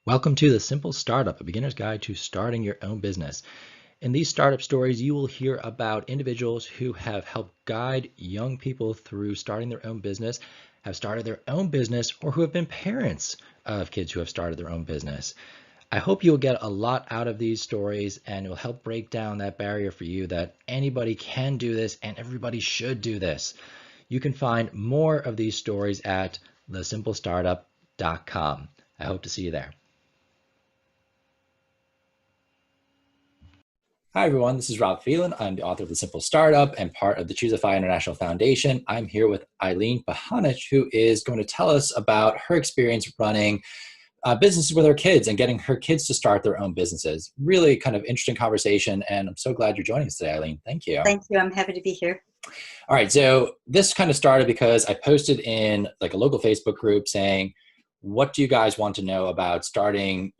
Welcome to The Simple Startup, a beginner's guide to starting your own business. In these startup stories, you will hear about individuals who have helped guide young people through starting their own business, have started their own business, or who have been parents of kids who have started their own business. I hope you'll get a lot out of these stories and it will help break down that barrier for you that anybody can do this and everybody should do this. You can find more of these stories at thesimplestartup.com. I hope to see you there. Hi, everyone. This is Rob Phelan. I'm the author of The Simple Startup and part of the Choosify International Foundation. I'm here with Eileen Pehanich, who is going to tell us about her experience running businesses with her kids and getting her kids to start their own businesses. Really kind of interesting conversation, and I'm so glad you're joining us today, Eileen. Thank you. Thank you. I'm happy to be here. All right. So this kind of started because I posted in like a local Facebook group saying, what do you guys want to know about starting,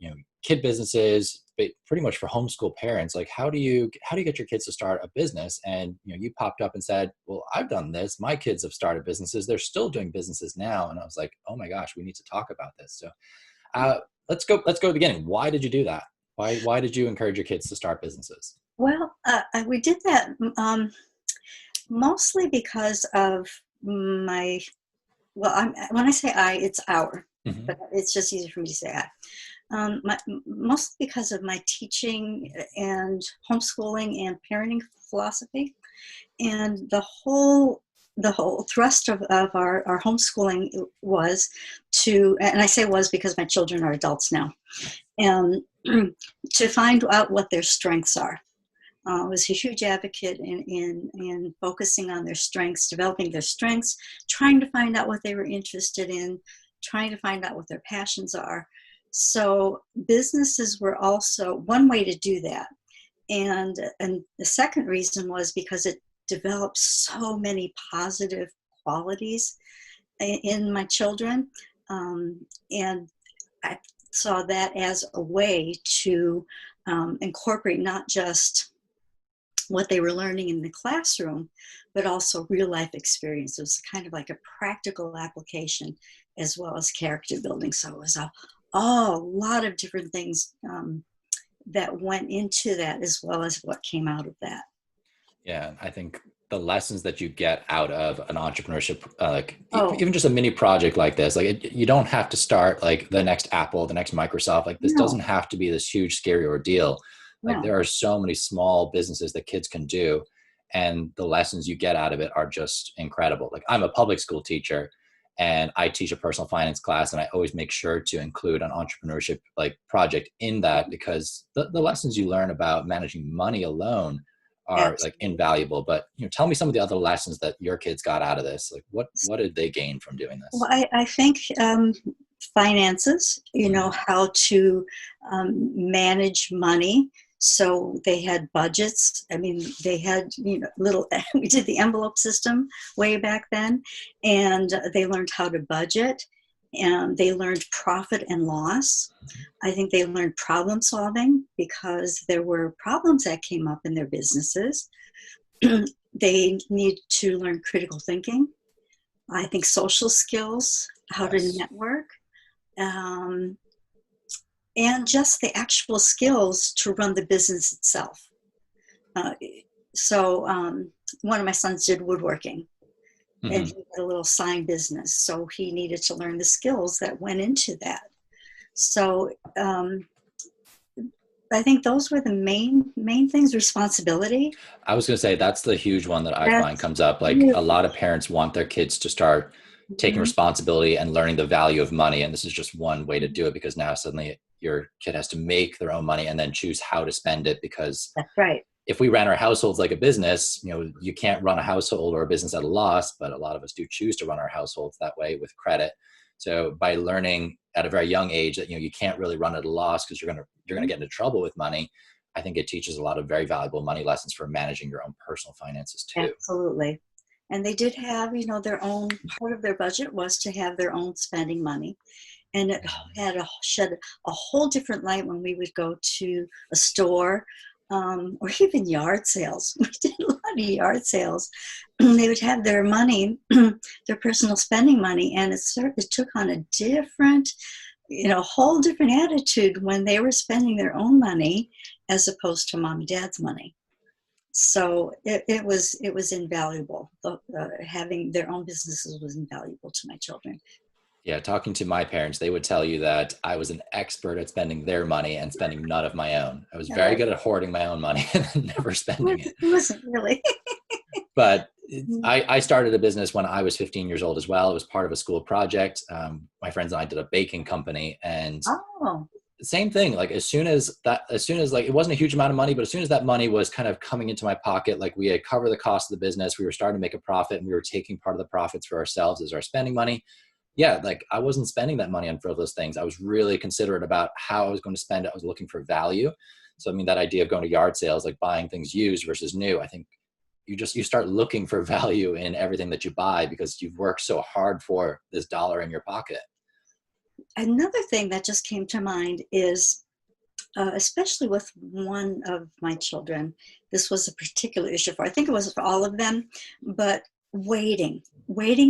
kid businesses, but pretty much for homeschool parents? Like, how do you get your kids to start a business? And, you popped up and said, well, I've done this. My kids have started businesses. They're still doing businesses now. And I was like, oh my gosh, we need to talk about this. So let's go to the beginning. Why did you do that? Why did you encourage your kids to start businesses? Well, we did that mostly because of when I say I, it's our, Mm-hmm. but it's just easier for me to say I. Mostly because of my teaching and homeschooling and parenting philosophy, and the whole thrust of our homeschooling was to, and I say was because my children are adults now, and to find out what their strengths are. I was a huge advocate in focusing on their strengths, developing their strengths, trying to find out what they were interested in, trying to find out what their passions are. So businesses were also one way to do that. And the second reason was because it developed so many positive qualities in my children. And I saw that as a way to incorporate not just what they were learning in the classroom, but also real life experience. It was kind of like a practical application as well as character building. So it was a lot of different things that went into that, as well as what came out of that. Yeah, I think the lessons that you get out of an entrepreneurship, Oh, even just a mini project like this, you don't have to start like the next Apple, the next Microsoft. Like this no, doesn't have to be this huge, scary ordeal. Like no. there are so many small businesses that kids can do, and the lessons you get out of it are just incredible. Like I'm a public school teacher, and I teach a personal finance class, and I always make sure to include an entrepreneurship like project in that because the lessons you learn about managing money alone are like Absolutely. invaluable. But tell me some of the other lessons that your kids got out of this. Like what did they gain from doing Well, this? I think finances, Mhm. how to manage money. So they had budgets. I mean, they had, little, we did the envelope system way back then, and they learned how to budget, and they learned profit and loss. I think they learned problem solving because there were problems that came up in their businesses. They need to learn critical thinking. I think social skills, how to Yes. network, um, and just the actual skills to run the business itself. Uh, so one of my sons did woodworking, and he Hmm. had a little sign business. So he needed to learn the skills that went into that. So I think those were the main things. Responsibility. I was going to say that's the huge one that I find That's comes up. Like a huge. lot of parents want their kids to start taking Mhm. responsibility and learning the value of money. And this is just one way to do it because now suddenly your kid has to make their own money and then choose how to spend it. Because That's right. if we ran our households like a business, you can't run a household or a business at a loss, but a lot of us do choose to run our households that way with credit. So by learning at a very young age that you can't really run at a loss because you're gonna get into trouble with money, I think it teaches a lot of very valuable money lessons for managing your own personal finances too. Absolutely. And they did have, their own part of their budget was to have their own spending money. And it had shed a whole different light when we would go to a store, or even yard sales. We did a lot of yard sales. They would have their money, their personal spending money, and it took on a different whole different attitude when they were spending their own money as opposed to mom and dad's money. So it was invaluable. Having their own businesses was invaluable to my children. Yeah, talking to my parents, they would tell you that I was an expert at spending their money and spending none of my own. I was very good at hoarding my own money and never spending it. It wasn't really. But I started a business when I was 15 years old as well. It was part of a school project. My friends and I did a baking company, and same thing. Like as soon as like, it wasn't a huge amount of money, but as soon as that money was kind of coming into my pocket, like we had covered the cost of the business, we were starting to make a profit, and we were taking part of the profits for ourselves as our spending money. Yeah, like I wasn't spending that money on frivolous things. I was really considerate about how I was going to spend it. I was looking for value. So I mean, that idea of going to yard sales, like buying things used versus new, I think you start looking for value in everything that you buy because you've worked so hard for this dollar in your pocket. Another thing that just came to mind is, especially with one of my children, this was a particular issue I think it was for all of them, but waiting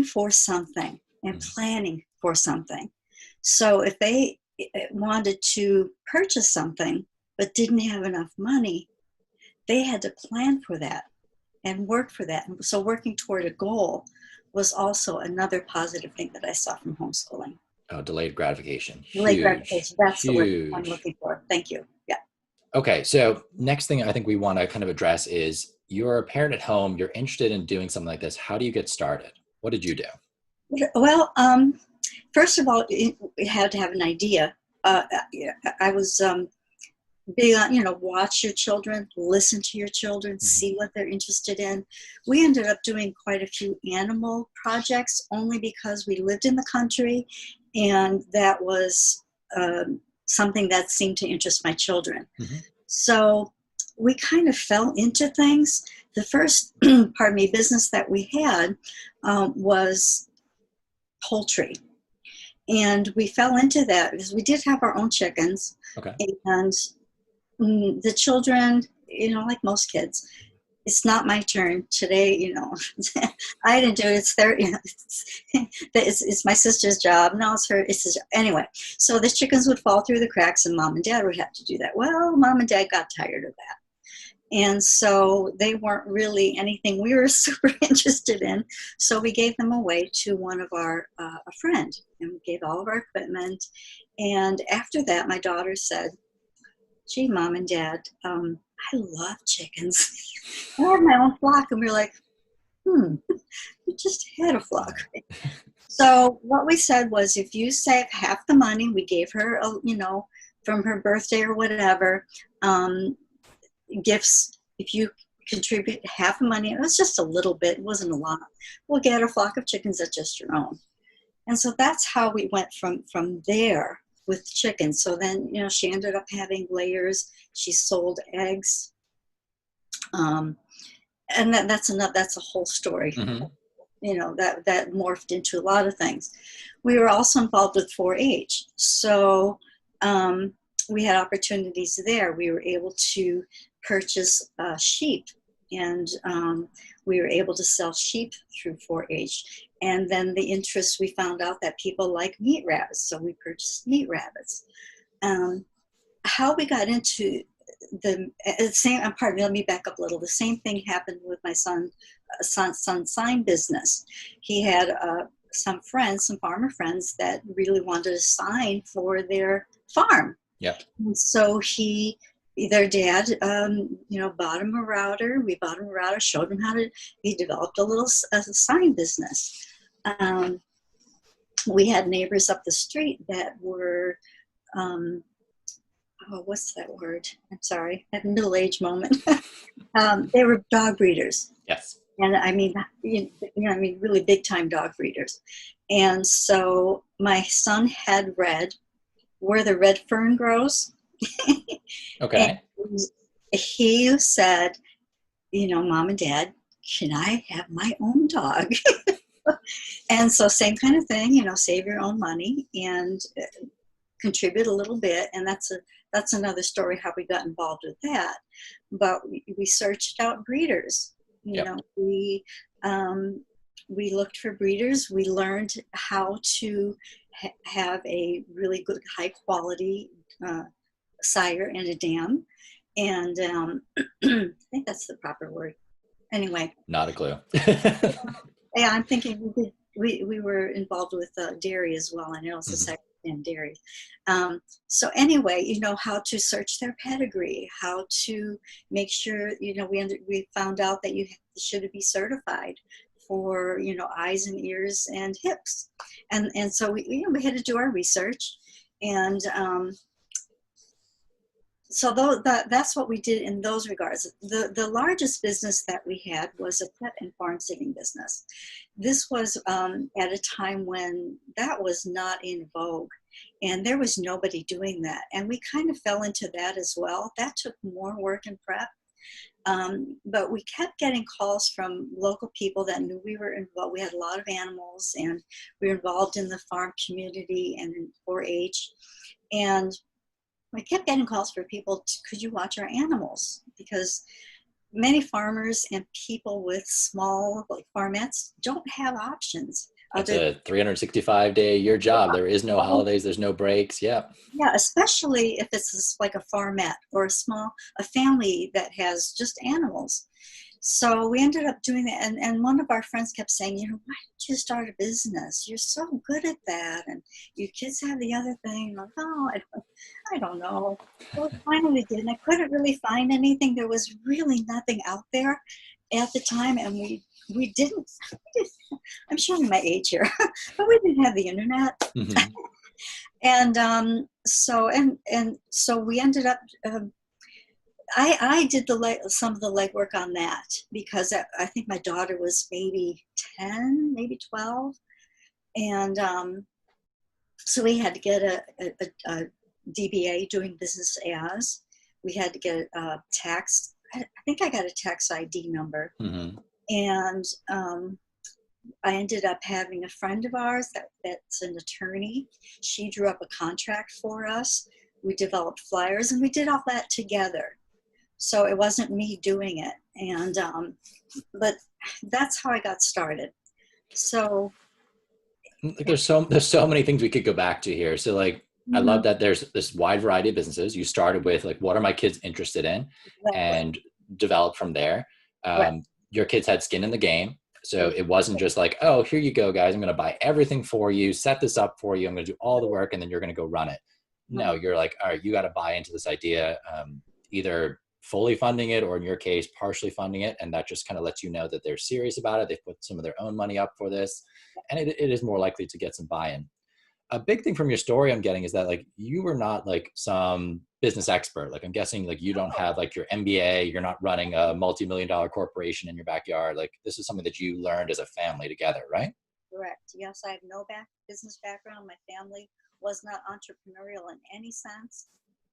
for something and planning for something. So if they wanted to purchase something but didn't have enough money, they had to plan for that and work for that. And so working toward a goal was also another positive thing that I saw from homeschooling. Oh, delayed gratification. Delayed gratification. That's the word I'm looking for. Thank you. Yeah. Okay. So next thing I think we want to kind of address is, you're a parent at home, you're interested in doing something like this. How do you get started? What did you do? Well, first of all, we had to have an idea. I was big on, watch your children, listen to your children, see what they're interested in. We ended up doing quite a few animal projects only because we lived in the country, and that was something that seemed to interest my children. So we kind of fell into things. The first, business that we had was poultry. And we fell into that because we did have our own chickens. Okay. And the children, like most kids, it's not my turn today. I didn't do it. It's their, it's my sister's job. No, it's her. It's his job. Anyway, so the chickens would fall through the cracks, and mom and dad would have to do that. Well, mom and dad got tired of that. And so they weren't really anything we were super interested in. So we gave them away to one of a friend, and we gave all of our equipment. And after that, my daughter said, gee, mom and dad, I love chickens. I have my own flock. And we were like, you just had a flock. So what we said was, if you save half the money, we gave her, from her birthday or whatever, gifts, if you contribute half the money, it was just a little bit, it wasn't a lot, we'll get a flock of chickens that's just your own. And so that's how we went from there with chickens. So then, she ended up having layers. She sold eggs. And that's a whole story. That morphed into a lot of things. We were also involved with 4-H. So we had opportunities there. We were able to purchase sheep, and we were able to sell sheep through 4-H. And then the interest, we found out that people like meat rabbits, so we purchased meat rabbits. How we got into the same, pardon me, let me back up a little. The same thing happened with my son's sign business. He had some farmer friends that really wanted a sign for their farm. Yep. And so their dad, bought him a router. We bought him a router, showed him he developed a little sign business. We had neighbors up the street that were, what's that word? I'm sorry, I had a middle-aged moment. They were dog breeders. Yes. And I mean, really big-time dog breeders. And so my son had read where the red fern grows. Okay. And he said, mom and dad, can I have my own dog? And so same kind of thing, save your own money and contribute a little bit. And that's another story how we got involved with that. But we searched out breeders. We looked for breeders. We learned how to have a really good, high quality sire and a dam. And I think that's the proper word. Anyway. Not a clue. Yeah, I'm thinking we were involved with dairy as well, and also second dairy. So anyway, you know, how to search their pedigree, how to make sure, you know, we found out that you should be certified for, you know, eyes and ears and hips, and so we had to do our research, and so that's what we did in those regards. The largest business that we had was a pet and farm sitting business. This was at a time when that was not in vogue, and there was nobody doing that. And we kind of fell into that as well. That took more work and prep. But we kept getting calls from local people that knew we were involved. We had a lot of animals, and we were involved in the farm community and in 4-H. And we kept getting calls for people, could you watch our animals? Because many farmers and people with small farmettes don't have options. It's a 365-day-a-year job. There is no holidays. There's no breaks. Yeah. Yeah, especially if it's like a farmette or a family that has just animals. So we ended up doing that, and one of our friends kept saying, you know, why don't you start a business? You're so good at that, and your kids have the other thing. I'm like, oh, I don't know. Well, finally did, and I couldn't really find anything. There was really nothing out there at the time, and we didn't. I'm showing my age here, but we didn't have the internet. Mm-hmm. And so we ended up. I did some of the legwork on that because I think my daughter was maybe 10, maybe 12. And so we had to get a DBA, doing business as. We had to get a tax. I think I got a tax ID number. Mm-hmm. And I ended up having a friend of ours that's an attorney. She drew up a contract for us. We developed flyers, and we did all that together. So it wasn't me doing it, and but that's how I got started. So there's so many things we could go back to here. So like, I love that there's this wide variety of businesses. You started with like, what are my kids interested in, and developed from there. Your kids had skin in the game. So it wasn't just like, oh, here you go, guys. I'm going to buy everything for you, set this up for you. I'm going to do all the work, and then you're going to go run it. No, you're like, all right, you got to buy into this idea, either fully funding it, or in your case, partially funding it. And that just kind of lets you know that they're serious about it. They've put some of their own money up for this, and it is more likely to get some buy-in. A big thing from your story I'm getting is that like, you were not like some business expert. Like, I'm guessing like you don't have like your MBA, you're not running a multi-million-dollar corporation in your backyard. Like, this is something that you learned as a family together, right? Correct. Yes, I have no business background. My family was not entrepreneurial in any sense.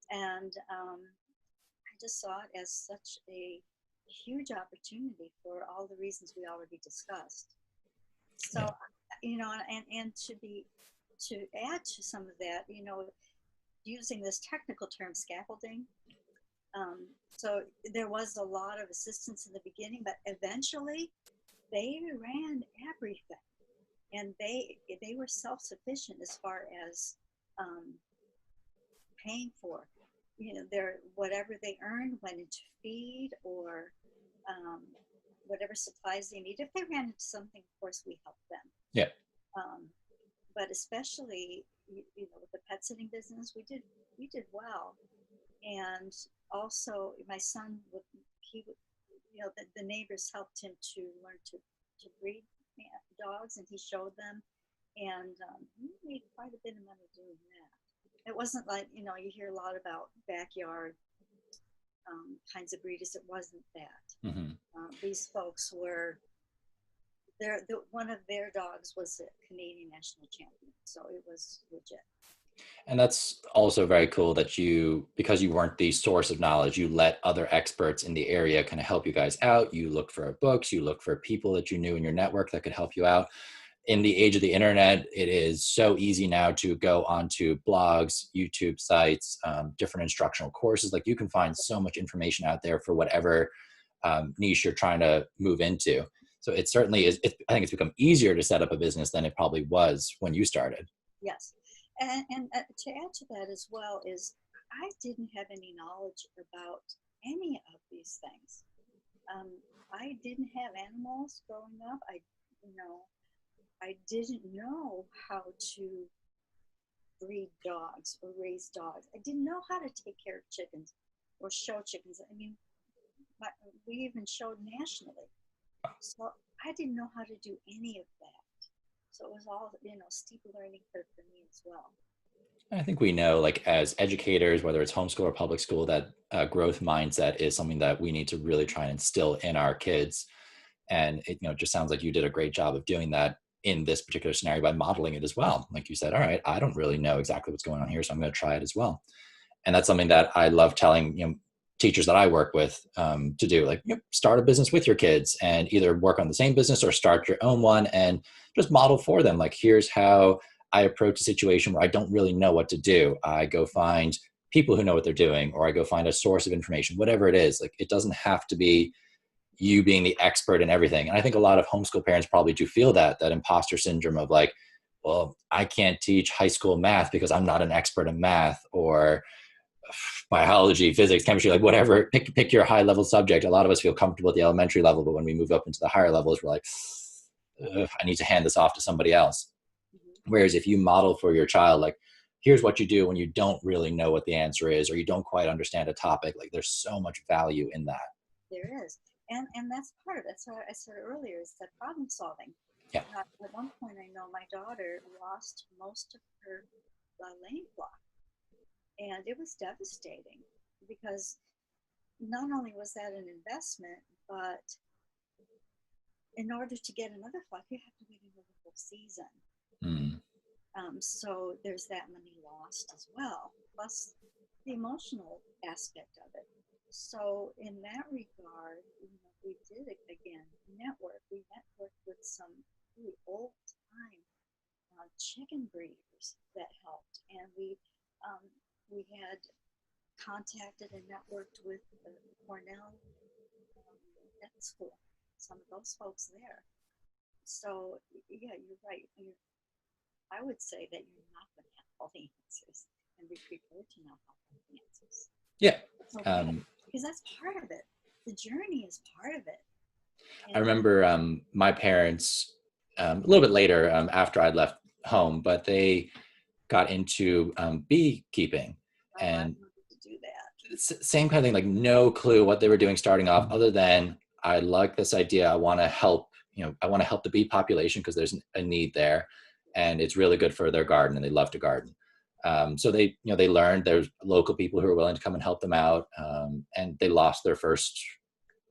And I just saw it as such a huge opportunity for all the reasons we already discussed. So, you know, and to add to some of that, you know, using this technical term, scaffolding. So there was a lot of assistance in the beginning, but eventually they ran everything, and they were self-sufficient as far as paying for, you know, their whatever they earned went into feed or whatever supplies they need. If they ran into something, of course, we helped them. Yeah. But especially, you know, with the pet sitting business, we did well. And also, my son you know, the neighbors helped him to learn to breed dogs, and he showed them, and he made quite a bit of money doing that. It wasn't like, you know, you hear a lot about backyard kinds of breeders. It wasn't that. Mm-hmm. These folks were. One of their dogs was a Canadian national champion, so it was legit. And that's also very cool that because you weren't the source of knowledge, you let other experts in the area kind of help you guys out. You looked for books, you looked for people that you knew in your network that could help you out. In the age of the internet, it is so easy now to go onto blogs, YouTube sites, different instructional courses. Like, you can find so much information out there for whatever niche you're trying to move into. So it certainly is. I think it's become easier to set up a business than it probably was when you started. Yes. And to add to that as well is I didn't have any knowledge about any of these things. Um, I didn't have animals growing up. You know, I didn't know how to breed dogs or raise dogs. I didn't know how to take care of chickens or show chickens. I mean, we even showed nationally. So I didn't know how to do any of that. So it was all, steep learning curve for me as well. I think we know, like as educators, whether it's homeschool or public school, that growth mindset is something that we need to really try and instill in our kids. And it, just sounds like you did a great job of doing that in this particular scenario by modeling it as well. Like you said, all right, I don't really know exactly what's going on here, so I'm going to try it as well. And that's something that I love telling teachers that I work with to do. Like, start a business with your kids and either work on the same business or start your own one and just model for them. Like, here's how I approach a situation where I don't really know what to do. I go find people who know what they're doing, or I go find a source of information, whatever it is. Like, it doesn't have to be you being the expert in everything. And I think a lot of homeschool parents probably do feel that imposter syndrome of like, well, I can't teach high school math because I'm not an expert in math, or biology, physics, chemistry, like whatever, pick your high level subject. A lot of us feel comfortable at the elementary level, but when we move up into the higher levels, we're like, I need to hand this off to somebody else. Whereas if you model for your child, like, here's what you do when you don't really know what the answer is, or you don't quite understand a topic, like there's so much value in that. There is. And that's part of it. That's what I said earlier, is that problem solving. Yeah. At one point, I know my daughter lost most of her lane flock. And it was devastating because not only was that an investment, but in order to get another flock, you have to wait another full season. So there's that money lost as well, plus the emotional aspect of it. So in that regard, we did again network. We networked with some really old time chicken breeders that helped, and we had contacted and networked with Cornell Vet School, some of those folks there. So yeah, you're right. I would say that you're not going to have all the answers, and be prepared to not have all the answers. Yeah. Okay, because that's part of it. The journey is part of it. I remember my parents, a little bit later after I'd left home, but they got into beekeeping. And to do that. Same kind of thing, like no clue what they were doing starting off, other than I like this idea. I want to help, I want to help the bee population because there's a need there, and it's really good for their garden, and they love to garden. So they, they learned there's local people who are willing to come and help them out. And they lost their first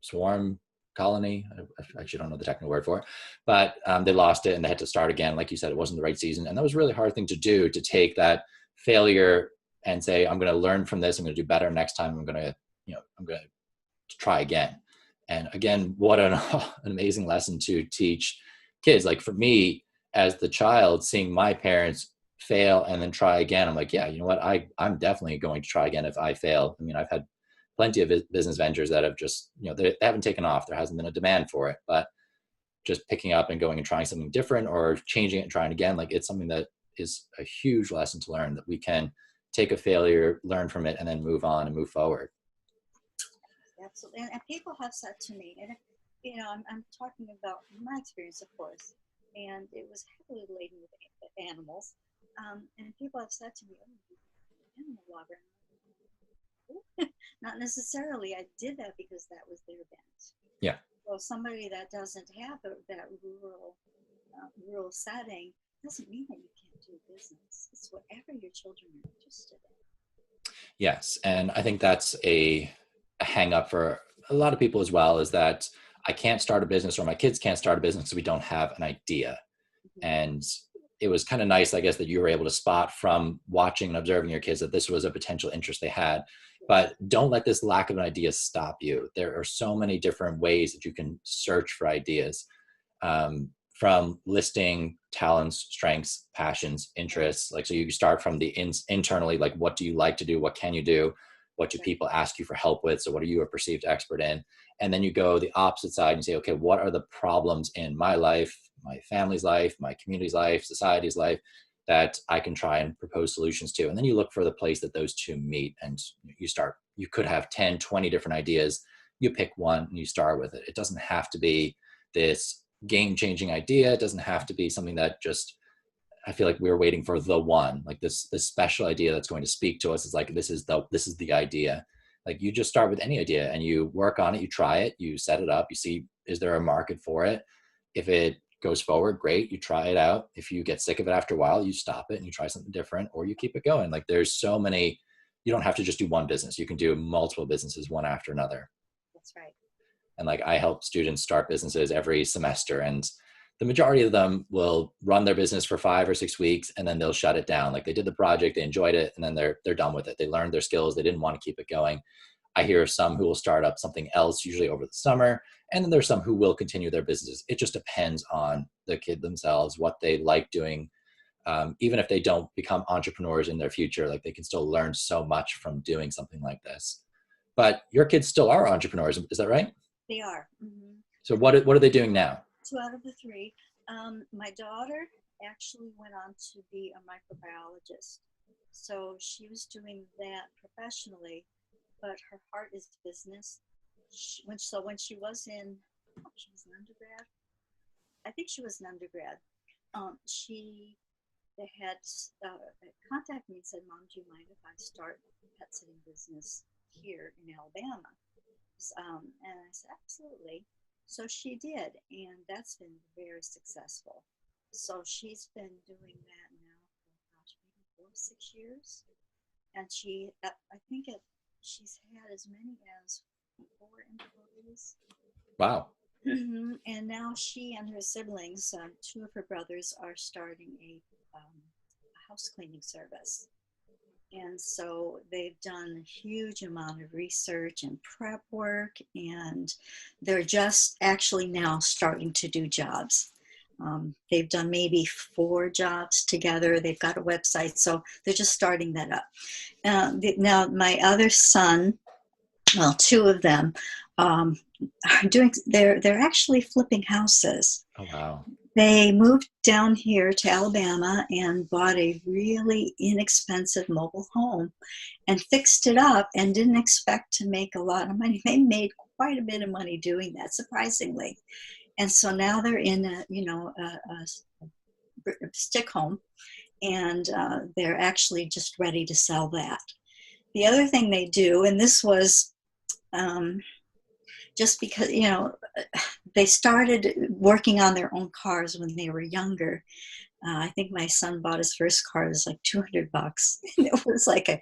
swarm colony. I actually don't know the technical word for it, but they lost it and they had to start again. Like you said, it wasn't the right season. And that was a really hard thing to do, to take that failure and say, I'm going to learn from this. I'm going to do better next time. I'm going to try again. And again, what an amazing lesson to teach kids. Like for me as the child, seeing my parents fail and then try again, I'm like, yeah, you know what? I'm definitely going to try again if I fail. I mean, I've had plenty of business ventures that have just, they haven't taken off. There hasn't been a demand for it, but just picking up and going and trying something different or changing it and trying again, like it's something that is a huge lesson to learn, that we can take a failure, learn from it, and then move on and move forward. Absolutely. And people have said to me, and I'm talking about my experience, of course, and it was heavily laden with animals. And people have said to me, oh, you're an animal lover. Not necessarily. I did that because that was their bent. Yeah. Well, somebody that doesn't have that rural setting doesn't mean that you can't do business. It's whatever your children are interested in. Yes, and I think that's a hang up for a lot of people as well, is that I can't start a business, or my kids can't start a business because we don't have an idea. Mm-hmm. And it was kind of nice, I guess, that you were able to spot from watching and observing your kids that this was a potential interest they had. But don't let this lack of an idea stop you. There are so many different ways that you can search for ideas, from listing talents, strengths, passions, interests. Like, so you start from the internally, like, what do you like to do? What can you do? What do people ask you for help with? So what are you a perceived expert in? And then you go the opposite side and say, okay, what are the problems in my life, my family's life, my community's life, society's life? that I can try and propose solutions to. And then you look for the place that those two meet, and you could have 10, 20 different ideas. You pick one and you start with it. It doesn't have to be this game-changing idea. It doesn't have to be something that just, I feel like we're waiting for the one, like this special idea that's going to speak to us. Is like, this is the idea. Like, you just start with any idea and you work on it, you try it, you set it up, you see, is there a market for it? If it goes forward, great, you try it out. If you get sick of it after a while, you stop it and you try something different, or you keep it going. Like, there's so many, you don't have to just do one business. You can do multiple businesses, one after another. That's right. And like, I help students start businesses every semester, and the majority of them will run their business for 5 or 6 weeks and then they'll shut it down. Like, they did the project, they enjoyed it, and then they're done with it. They learned their skills. They didn't want to keep it going. I hear of some who will start up something else, usually over the summer. And then there's some who will continue their businesses. It just depends on the kid themselves, what they like doing. Even if they don't become entrepreneurs in their future, like, they can still learn so much from doing something like this. But your kids still are entrepreneurs. Is that right? They are. Mm-hmm. So what are they doing now? 2 out of the 3. My daughter actually went on to be a microbiologist. So she was doing that professionally, but her heart is business. When she was in, she was an undergrad. I think she was an undergrad. They had contacted me and said, "Mom, do you mind if I start a pet sitting business here in Alabama?" And I said, "Absolutely." So she did, and that's been very successful. So she's been doing that now for, gosh, maybe 4 or 6 years. And she's had as many as 4 employees. Wow. And now she and her siblings, 2 of her brothers, are starting a house cleaning service. And so they've done a huge amount of research and prep work, and they're just actually now starting to do jobs. They've done maybe 4 jobs together. They've got a website, so they're just starting that up. Now, my other son, well, 2 of them, are they're actually flipping houses. Oh, wow. They moved down here to Alabama and bought a really inexpensive mobile home and fixed it up, and didn't expect to make a lot of money. They made quite a bit of money doing that, surprisingly. And so now they're in a stick home, and they're actually just ready to sell that. The other thing they do, and this was just because, they started working on their own cars when they were younger. I think my son bought his first car. It was like $200. It was like I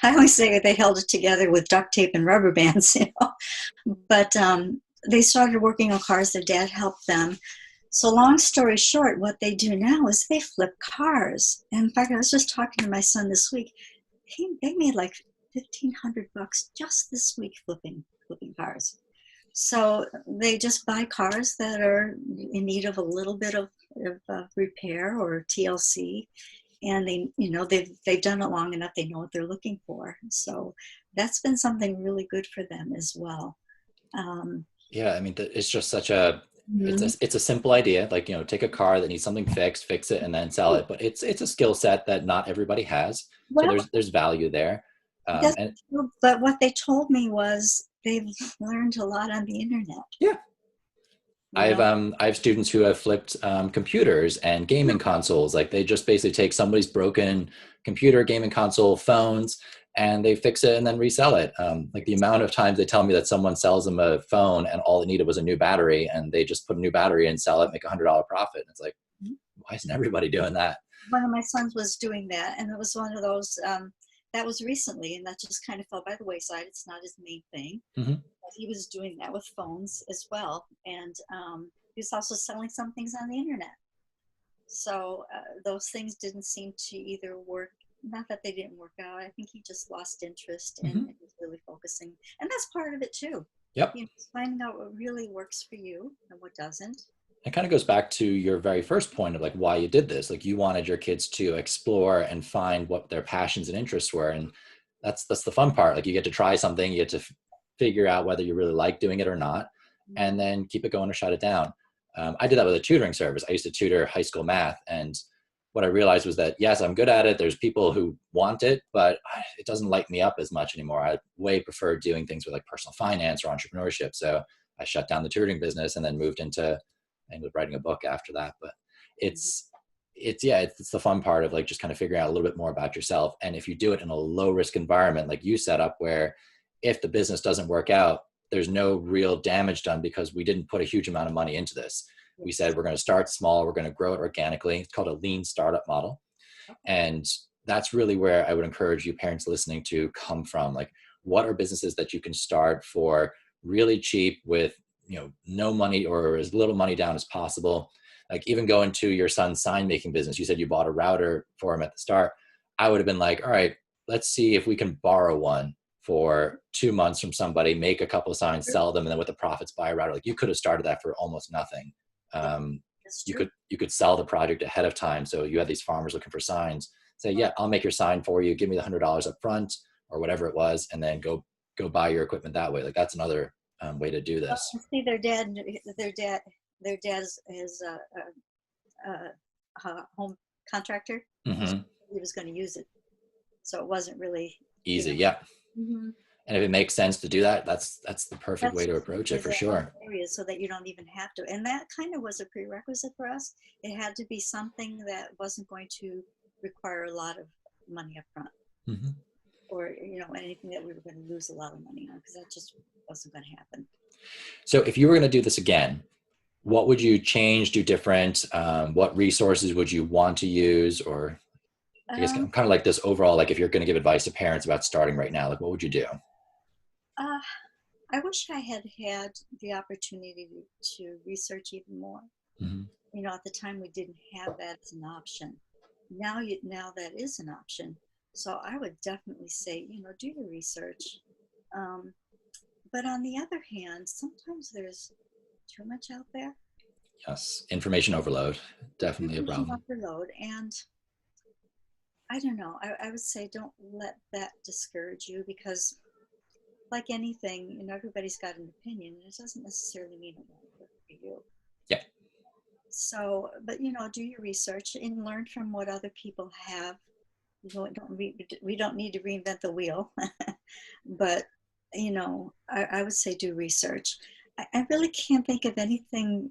always say they held it together with duct tape and rubber bands, But they started working on cars. Their dad helped them. So long story short, what they do now is they flip cars. And in fact, I was just talking to my son this week. They made like $1,500 just this week flipping cars. So they just buy cars that are in need of a little bit of repair or TLC, and they've done it long enough. They know what they're looking for. So that's been something really good for them as well. Yeah, I mean, it's just such a it's a simple idea. Like, take a car that needs something fixed, fix it, and then sell it. But it's a skill set that not everybody has. So there's value there. But what they told me was they've learned a lot on the internet. Yeah. I have students who have flipped computers and gaming consoles. Like, they just basically take somebody's broken computer, gaming console, phones, and they fix it and then resell it. Like, the amount of times they tell me that someone sells them a phone and all it needed was a new battery, and they just put a new battery in, sell it, make $100 profit. And it's like, why isn't everybody doing that? One of my sons was doing that, and it was one of those, that was recently, and that just kind of fell by the wayside. It's not his main thing. Mm-hmm. But he was doing that with phones as well. And he was also selling some things on the internet. So those things didn't seem to either work. Not that they didn't work out. I think he just lost interest and was really focusing. And that's part of it too. Yep. Finding out what really works for you and what doesn't. It kind of goes back to your very first point of like why you did this. Like, you wanted your kids to explore and find what their passions and interests were. And that's the fun part. Like, you get to try something, you get to figure out whether you really like doing it or not, and then keep it going or shut it down. I did that with a tutoring service. I used to tutor high school math, and what I realized was that, yes, I'm good at it. There's people who want it, but it doesn't light me up as much anymore. I way prefer doing things with like personal finance or entrepreneurship. So I shut down the tutoring business and then moved into writing a book after that. But it's the fun part of like just kind of figuring out a little bit more about yourself. And if you do it in a low risk environment, like you set up, where if the business doesn't work out, there's no real damage done because we didn't put a huge amount of money into this. We said, we're going to start small. We're going to grow it organically. It's called a lean startup model. And that's really where I would encourage you parents listening to come from. Like, what are businesses that you can start for really cheap with, no money or as little money down as possible? Like, even go into your son's sign making business. You said you bought a router for him at the start. I would have been like, all right, let's see if we can borrow one for 2 months from somebody, make a couple of signs, sell them, and then with the profits buy a router. Like, you could have started that for almost nothing. You could sell the project ahead of time. So you had these farmers looking for signs, say, yeah, I'll make your sign for you. Give me the $100 up front or whatever it was. And then go buy your equipment that way. Like, that's another way to do this. See, their dad is a home contractor. Mm-hmm. He was going to use it. So it wasn't really easy. Yeah. Mm-hmm. And if it makes sense to do that, that's the perfect way to approach it, for sure. Areas so that you don't even have to. And that kind of was a prerequisite for us. It had to be something that wasn't going to require a lot of money up front. Mm-hmm. Or, anything that we were going to lose a lot of money on, because that just wasn't going to happen. So if you were going to do this again, what would you change, do different? What resources would you want to use? Or I guess kind of like this overall, like if you're going to give advice to parents about starting right now, like what would you do? I wish I had the opportunity to research even more. Mm-hmm. At the time we didn't have that as an option. Now that is an option. So I would definitely say, do your research. But on the other hand, sometimes there's too much out there. Yes, information overload, definitely a problem. Overload, and I don't know. I would say don't let that discourage you, because like anything, everybody's got an opinion, and it doesn't necessarily mean it won't work for you. Yeah. So, but do your research and learn from what other people have. We don't need to reinvent the wheel, but I would say do research. I really can't think of anything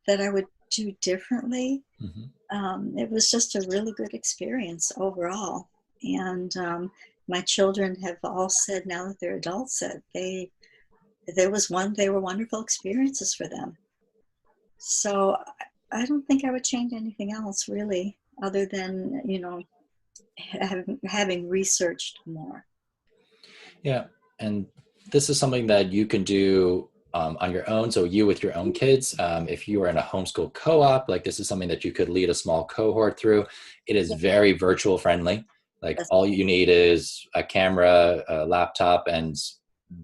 that I would do differently. Mm-hmm. It was just a really good experience overall, and my children have all said, now that they're adults, that they were wonderful experiences for them. So I don't think I would change anything else really, other than having researched more. Yeah, and this is something that you can do on your own. So you with your own kids, if you are in a homeschool co-op, like this is something that you could lead a small cohort through. It is very virtual friendly. Like all you need is a camera, a laptop, and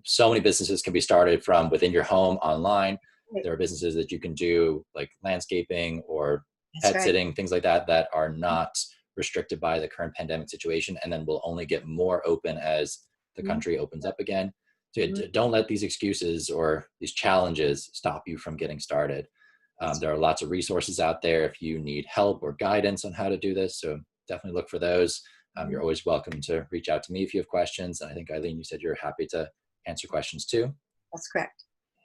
so many businesses can be started from within your home online. There are businesses that you can do like landscaping or pet sitting, things like that, that are not restricted by the current pandemic situation, and then will only get more open as the country opens up again. So don't let these excuses or these challenges stop you from getting started. There are lots of resources out there if you need help or guidance on how to do this. So definitely look for those. You're always welcome to reach out to me if you have questions. And I think, Eileen, you said you're happy to answer questions too. That's correct.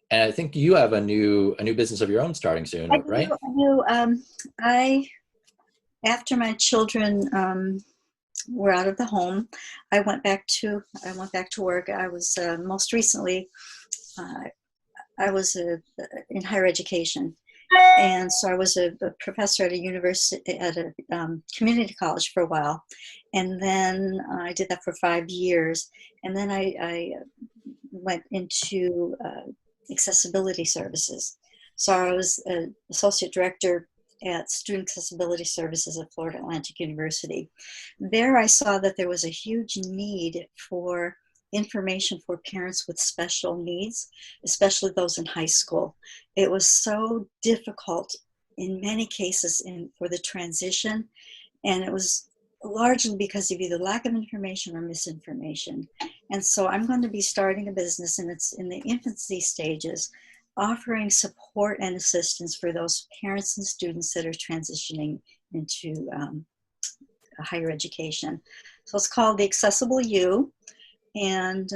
And I think you have a new business of your own starting soon, right? After my children were out of the home, I went back to work. I was most recently I was in higher education, and so I was a professor at a university, at a community college for a while, and then I did that for 5 years, and then I went into accessibility services. So I was an associate director at Student Accessibility Services at Florida Atlantic University. There I saw that there was a huge need for information for parents with special needs, especially those in high school. It was so difficult in many cases for the transition, and it was largely because of either lack of information or misinformation. And so I'm going to be starting a business, and it's in the infancy stages, offering support and assistance for those parents and students that are transitioning higher education. So it's called The Accessible You, and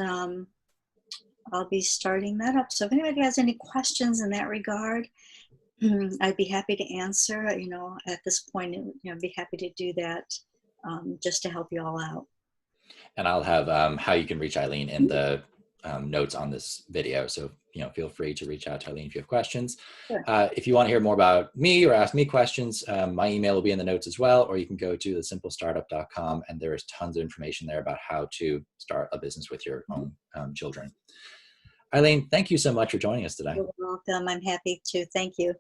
I'll be starting that up. So if anybody has any questions in that regard, I'd be happy to answer. At this point, I'd be happy to do that just to help you all out. And I'll have how you can reach Eileen in the notes on this video. So, feel free to reach out to Eileen if you have questions. Sure. If you want to hear more about me or ask me questions, my email will be in the notes as well, or you can go to thesimplestartup.com, and there is tons of information there about how to start a business with your own children. Eileen, thank you so much for joining us today. You're welcome. I'm happy to. Thank you.